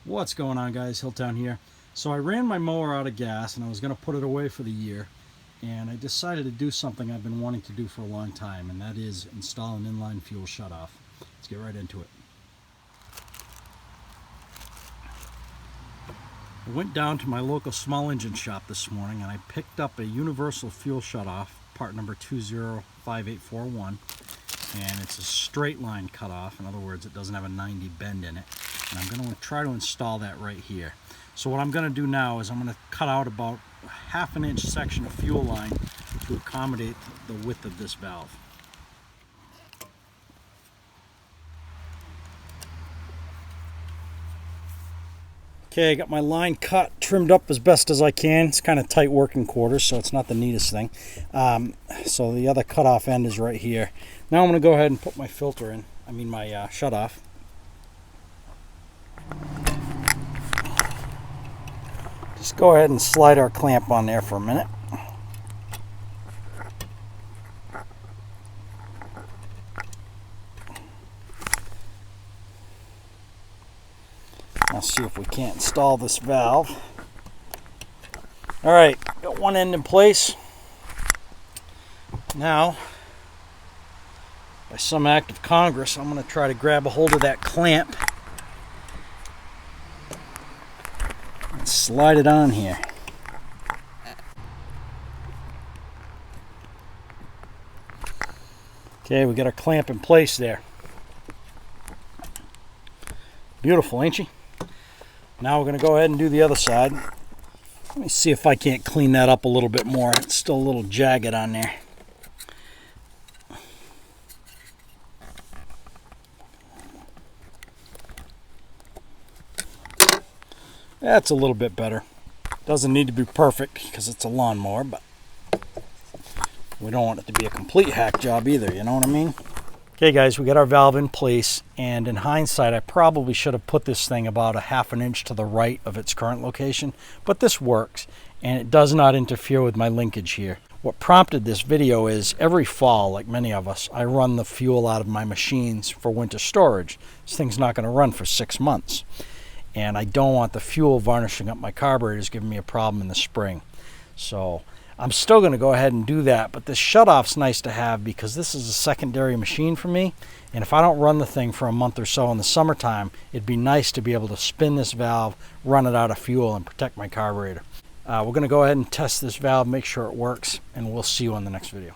What's going on, guys? Hilltown here. So I ran my mower out of gas and I was going to put it away for the year, and I decided to do something I've been wanting to do for a long time, and that is install an inline fuel shutoff. Let's get right into it. I went down to my local small engine shop this morning and I picked up a universal fuel shutoff, part number 205841, and it's a straight line cutoff. In other words, it doesn't have a 90 bend in it. And I'm going to try to install that right here. So what I'm going to do now is I'm going to cut out about a ½ inch section of fuel line to accommodate the width of this valve. Okay, I got my line cut, trimmed up as best as I can. It's kind of tight working quarters, so it's not the neatest thing. So the other cutoff end is right here. Now I'm going to go ahead and put my filter in, my shutoff. Just go ahead and slide our clamp on there for a minute. Now see if we can't install this valve. Alright, got one end in place. Now, by some act of Congress, I'm going to try to grab a hold of that clamp and slide it on here. Okay, we got our clamp in place there. Beautiful, ain't she? Now we're going to go ahead and do the other side. Let me see if I can't clean that up a little bit more. It's still a little jagged on there. That's a little bit better. Doesn't need to be perfect because it's a lawnmower, but we don't want it to be a complete hack job either, you know what I mean? Okay guys, we got our valve in place, and in hindsight I probably should have put this thing about a ½ inch to the right of its current location, but this works and it does not interfere with my linkage here. What prompted this video is every fall, like many of us, I run the fuel out of my machines for winter storage. This thing's not going to run for 6 months, and I don't want the fuel varnishing up my carburetors, giving me a problem in the spring. So I'm still going to go ahead and do that, but this shutoff's nice to have because this is a secondary machine for me, and if I don't run the thing for a month or so in the summertime, it'd be nice to be able to spin this valve, run it out of fuel, and protect my carburetor. We're going to go ahead and test this valve, make sure it works, and we'll see you on the next video.